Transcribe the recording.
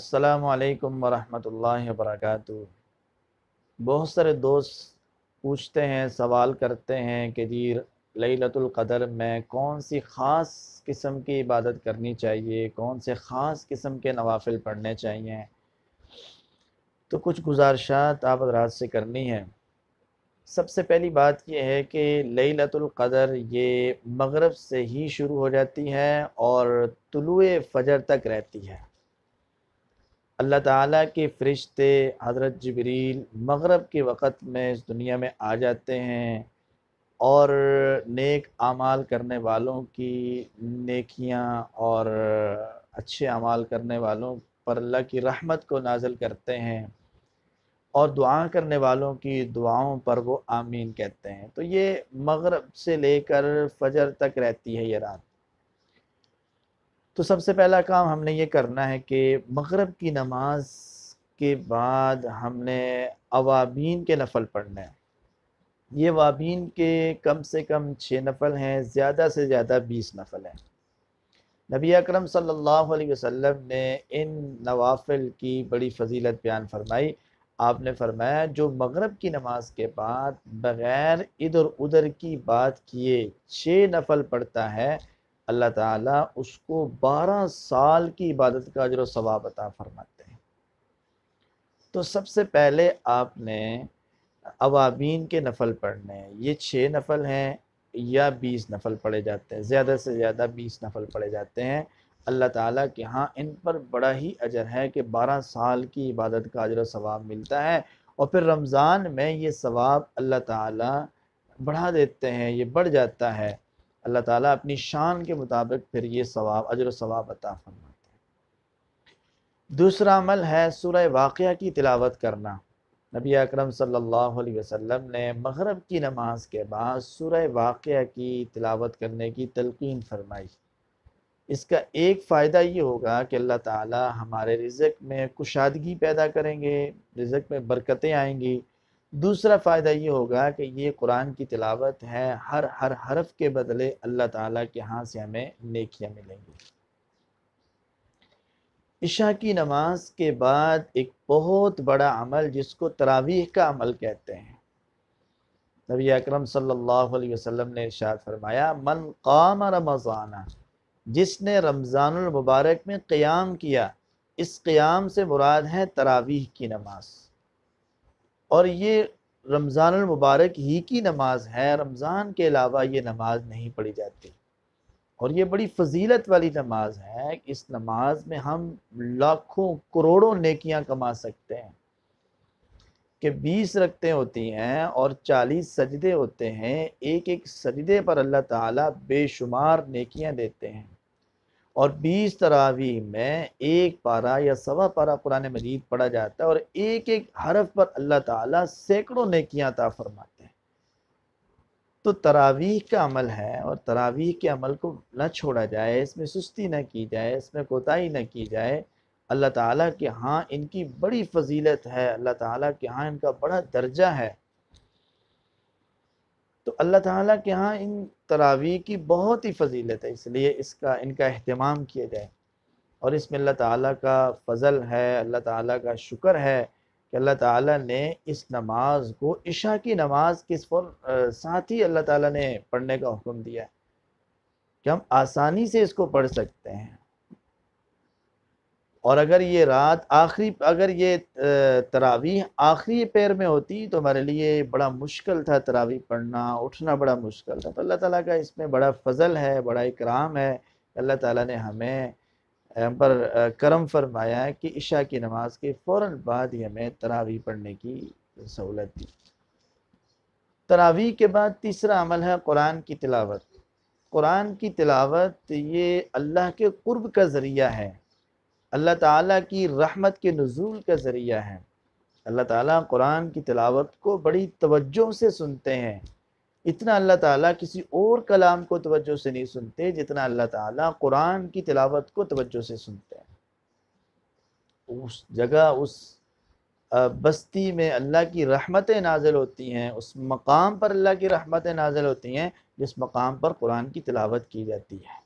السلام علیکم ورحمۃ اللہ وبرکاتہ۔ بہت سارے دوست پوچھتے ہیں، سوال کرتے ہیں کہ جی لیلۃ القدر میں کون سی خاص قسم کی عبادت کرنی چاہیے، کون سے خاص قسم کے نوافل پڑھنے چاہیے۔ تو کچھ گزارشات آپ حضرات سے کرنی ہے۔ سب سے پہلی بات یہ ہے کہ لیلۃ القدر یہ مغرب سے ہی شروع ہو جاتی ہے اور طلوع فجر تک رہتی ہے۔ اللہ تعالیٰ کے فرشتے حضرت جبریل مغرب کے وقت میں اس دنیا میں آ جاتے ہیں اور نیک اعمال کرنے والوں کی نیکیاں اور اچھے اعمال کرنے والوں پر اللہ کی رحمت کو نازل کرتے ہیں اور دعا کرنے والوں کی دعاؤں پر وہ آمین کہتے ہیں۔ تو یہ مغرب سے لے کر فجر تک رہتی ہے یہ رات۔ تو سب سے پہلا کام ہم نے یہ کرنا ہے کہ مغرب کی نماز کے بعد ہم نے اوابین کے نفل پڑھنے ہیں۔ یہ اوابین کے کم سے کم 6 نفل ہیں، زیادہ سے زیادہ 20 نفل ہیں۔ نبی اکرم صلی اللہ علیہ وسلم نے ان نوافل کی بڑی فضیلت بیان فرمائی۔ آپ نے فرمایا جو مغرب کی نماز کے بعد بغیر ادھر ادھر کی بات کیے 6 نفل پڑھتا ہے، اللہ تعالیٰ اس کو 12 سال کی عبادت کا اجر و ثواب عطا فرماتے ہیں۔ تو سب سے پہلے آپ نے اوابین کے نفل پڑھنے ہیں۔ یہ 6 نفل ہیں یا 20 نفل پڑھے جاتے ہیں، زیادہ سے زیادہ 20 نفل پڑھے جاتے ہیں۔ اللہ تعالیٰ کے ہاں ان پر بڑا ہی اجر ہے کہ 12 سال کی عبادت کا اجر و ثواب ملتا ہے، اور پھر رمضان میں یہ ثواب اللہ تعالیٰ بڑھا دیتے ہیں، یہ بڑھ جاتا ہے۔ اللہ تعالیٰ اپنی شان کے مطابق پھر یہ ثواب اجر و ثواب عطا فرماتے ہیں۔ دوسرا عمل ہے سورہ واقعہ کی تلاوت کرنا۔ نبی اکرم صلی اللہ علیہ وسلم نے مغرب کی نماز کے بعد سورہ واقعہ کی تلاوت کرنے کی تلقین فرمائی۔ اس کا ایک فائدہ یہ ہوگا کہ اللہ تعالی ہمارے رزق میں کشادگی پیدا کریں گے، رزق میں برکتیں آئیں گی۔ دوسرا فائدہ یہ ہوگا کہ یہ قرآن کی تلاوت ہے، ہر حرف کے بدلے اللہ تعالیٰ کے ہاں سے ہمیں نیکیاں ملیں گی۔ عشاء کی نماز کے بعد ایک بہت بڑا عمل جس کو تراویح کا عمل کہتے ہیں، نبی اکرم صلی اللہ علیہ وسلم نے ارشاد فرمایا من قام رمضان، جس نے رمضان المبارک میں قیام کیا، اس قیام سے مراد ہے تراویح کی نماز، اور یہ رمضان المبارک ہی کی نماز ہے، رمضان کے علاوہ یہ نماز نہیں پڑھی جاتی، اور یہ بڑی فضیلت والی نماز ہے۔ اس نماز میں ہم لاکھوں کروڑوں نیکیاں کما سکتے ہیں کہ 20 رکعتیں ہوتی ہیں اور 40 سجدے ہوتے ہیں، ایک ایک سجدے پر اللہ تعالیٰ بے شمار نیکیاں دیتے ہیں، اور 20 تراویح میں ایک پارہ یا سوا پارہ قرآن مجید پڑھا جاتا ہے، اور ایک ایک حرف پر اللہ تعالیٰ سینکڑوں نیکیاں عطا فرماتے ہیں۔ تو تراویح کا عمل ہے، اور تراویح کے عمل کو نہ چھوڑا جائے، اس میں سستی نہ کی جائے، اس میں کوتاہی نہ کی جائے۔ اللہ تعالیٰ کے ہاں ان کی بڑی فضیلت ہے، اللہ تعالیٰ کے ہاں ان کا بڑا درجہ ہے۔ تو اللہ تعالیٰ کے ہاں ان تراویح کی بہت ہی فضیلت ہے، اس لیے ان کا اہتمام کیا جائے، اور اس میں اللہ تعالیٰ کا فضل ہے، اللہ تعالیٰ کا شکر ہے کہ اللہ تعالیٰ نے اس نماز کو عشاء کی نماز کے ساتھ ہی اللہ تعالیٰ نے پڑھنے کا حکم دیا ہے کہ ہم آسانی سے اس کو پڑھ سکتے ہیں۔ اور اگر یہ تراویح آخری پیر میں ہوتی تو ہمارے لیے بڑا مشکل تھا، تراویح پڑھنا، اٹھنا بڑا مشکل تھا۔ تو اللہ تعالیٰ کا اس میں بڑا فضل ہے، بڑا اکرام ہے، اللہ تعالیٰ نے ہم پر کرم فرمایا ہے کہ عشاء کی نماز کے فوراً بعد ہی ہمیں تراویح پڑھنے کی سہولت دی۔ تراویح کے بعد تیسرا عمل ہے قرآن کی تلاوت۔ قرآن کی تلاوت یہ اللہ کے قرب کا ذریعہ ہے، اللہ تعالیٰ کی رحمت کے نزول کا ذریعہ ہے۔ اللہ تعالیٰ قرآن کی تلاوت کو بڑی توجہ سے سنتے ہیں، اتنا اللہ تعالیٰ کسی اور کلام کو توجہ سے نہیں سنتے جتنا اللہ تعالیٰ قرآن کی تلاوت کو توجہ سے سنتے ہیں۔ اس جگہ، اس بستی میں اللہ کی رحمتیں نازل ہوتی ہیں، اس مقام پر اللہ کی رحمتیں نازل ہوتی ہیں جس مقام پر قرآن کی تلاوت کی جاتی ہے۔